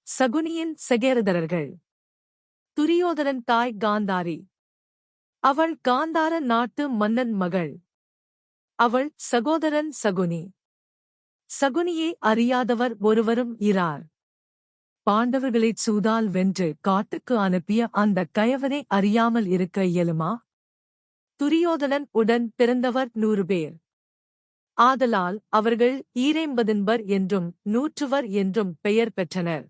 சகுனியின் சகோதரர்கள். துரியோதனன் தாய் காந்தாரி. அவள் காந்தார நாட்டு மன்னன் மகள். அவள் சகோதரன் சகுனி. சகுனியை அறியாதவர் ஒருவரும் இரார். பாண்டவர்களைச் சூதால் வென்று காட்டுக்கு அனுப்பிய அந்த கயவனை அறியாமல் இருக்க இயலுமா? துரியோதனன் உடன் பிறந்தவர் 100 பேர். ஆதலால் அவர்கள் ஈரேம்பதின்பர் என்றும் 100வர் என்றும் பெயர் பெற்றனர்.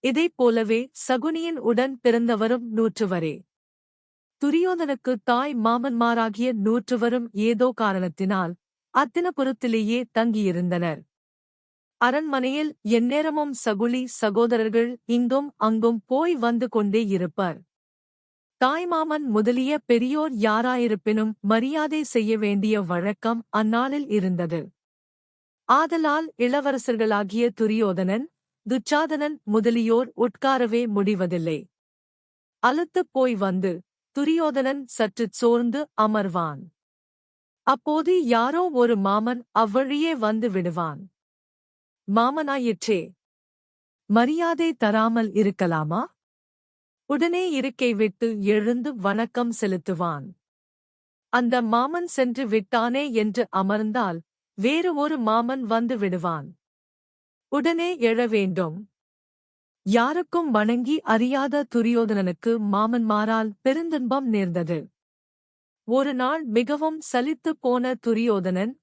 இதைப் போலவே சகுனியின் உடன் பிறந்தவரும் 100வரே. துரியோதனுக்கு தாய் மாமன்மாராகிய 100வரும் ஏதோ காரணத்தினால் அத்தினபுரத்திலேயே தங்கியிருந்தனர். அரண்மனையில் எந்நேரமும் சகுலி சகோதரர்கள் இங்கும் அங்கும் போய் வந்து கொண்டே இருப்பர். தாய்மாமன் முதலிய பெரியோர் யாராயிருப்பினும் மரியாதை செய்ய வேண்டிய வழக்கம் அந்நாளில் இருந்தது. ஆதலால் இளவரசர்களாகிய துரியோதனன், துச்சாதனன் முதலியோர் உட்காரவே முடிவதில்லை. அலுத்துப் போய் வந்து துரியோதனன் சற்றுச் சோர்ந்து அமர்வான். அப்போது யாரோ ஒரு மாமன் அவ்வழியே வந்து விடுவான். மாமனாயிற்றே, மரியாதை தராமல் இருக்கலாமா? உடனே இருக்கை விட்டு எழுந்து வணக்கம் செலுத்துவான். அந்த மாமன் சென்று விட்டானே என்று அமர்ந்தால் வேறு ஒரு மாமன் வந்து விடுவான். உடனே எழ வேண்டும். யாருக்கும் வணங்கி அறியாத துரியோதனனுக்கு மாமன்மாரால் பெருந்துன்பம் நேர்ந்தது. ஒரு நாள் மிகவும் சலித்துப் போன துரியோதனன்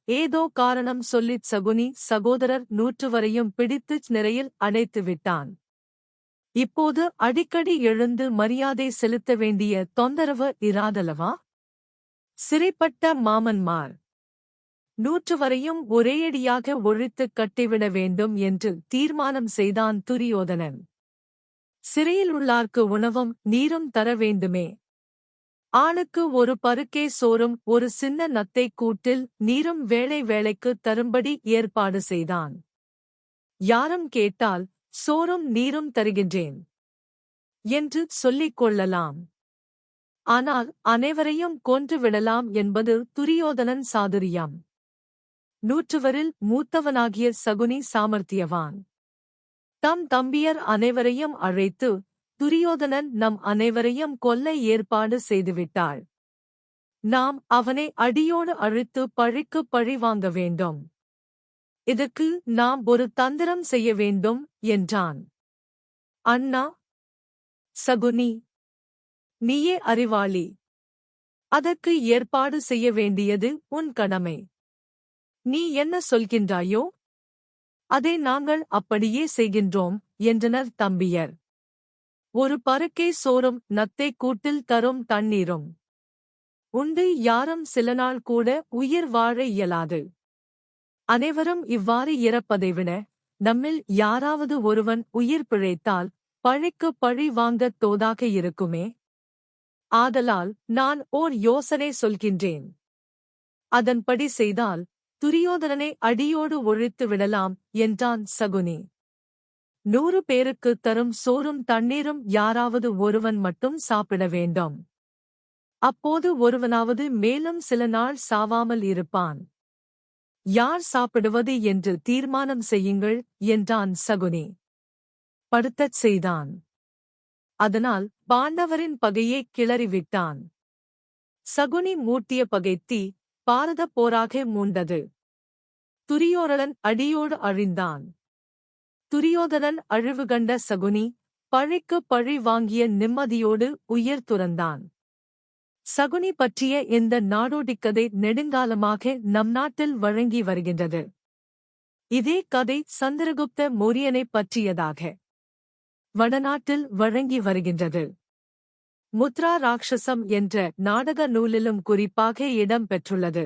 ஏதோ காரணம் சொல்லிச் சகுனி சகோதரர் 100வரையும் பிடித்துச் நிறையில் அடைத்து விட்டான். இப்போது அடிக்கடி எழுந்து மரியாதை செலுத்த வேண்டிய தொந்தரவு இராதல்லவா? சிறைப்பட்ட மாமன்மார் 100வரையும் ஒரேயடியாக ஒழித்துக் கட்டிவிட வேண்டும் என்று தீர்மானம் செய்தான் துரியோதனன். சிறையில் உள்ளார்க்கு உணவும் நீரும் தர வேண்டுமே. ஆளுக்கு ஒரு பருக்கே சோறும் ஒரு சின்ன நத்தைக் கூட்டில் நீரும் வேளை வேளைக்கு தரும்படி ஏற்பாடு செய்தான். யாரும் கேட்டால் சோறும் நீரும் தருகின்றேன் என்று சொல்லிக் கொள்ளலாம். ஆனால் அனைவரையும் கொன்றுவிடலாம் என்பது துரியோதனன் சாதுரியம். 100வரில் மூத்தவனாகிய சகுனி சாமர்த்தியவான். தம் தம்பியர் அனைவரையும் அழைத்து, துரியோதனன் நம் அனைவரையும் கொல்ல ஏற்பாடு செய்துவிட்டாள். நாம் அவனை அடியோடு அழித்து பழிக்குப் பழி வாங்க வேண்டும். இதற்கு நாம் ஒரு தந்திரம் செய்ய வேண்டும் என்றான். அண்ணா சகுனி, நீயே அறிவாளி. அதற்கு ஏற்பாடு செய்ய வேண்டியது உன் கடமை. நீ என்ன சொல்கின்றாயோ அதை நாங்கள் அப்படியே செய்கின்றோம் என்றனர் தம்பியர். ஒரு பருக்கே சோறும் நத்தைக் கூட்டில் தரும் தண்ணீரும் உண்டு யாரும் சில நாள் கூட உயிர் வாழ இயலாது. அனைவரும் இவ்வாறு இறப்பதை விட நம்மில் யாராவது ஒருவன் உயிர் பிழைத்தால் பழிக்கு பழி வாங்கத் தோதாக இருக்குமே. ஆதலால் நான் ஓர் யோசனை சொல்கின்றேன். அதன்படி செய்தால் துரியோதனனை அடியோடு ஒழித்து விடலாம் என்றான் சகுனி. 100 பேருக்குத் தரும் சோறும் தண்ணீரும் யாராவது ஒருவன் மட்டும் சாப்பிட வேண்டும். அப்போது ஒருவனாவது மேலும் சில நாள் சாவாமல் இருப்பான். யார் சாப்பிடுவது என்று தீர்மானம் செய்யுங்கள் என்றான் சகுனி. படுத்தச் செய்தான். அதனால் பாண்டவரின் பகையை கிளறிவிட்டான். சகுனி மூட்டிய பகைத்தீ பாரதப் போராக மூண்டது. துரியோதனன் அடியோடு அழிந்தான். துரியோதனன் அழிவு கண்ட சகுனி பழிக்கு பழி வாங்கிய நிம்மதியோடு உயிர் துறந்தான். சகுனி பற்றிய இந்த நாடோடிக்கதை நெடுங்காலமாக நம் நாட்டில் வழங்கி வருகின்றது. இதே கதை சந்திரகுப்த மௌரியனைப் பற்றியதாக வடநாட்டில் வழங்கி வருகின்றது. முத்ரா ராட்சசம் என்ற நாடக நூலிலும் குறிப்பாக இடம் பெற்றுள்ளது.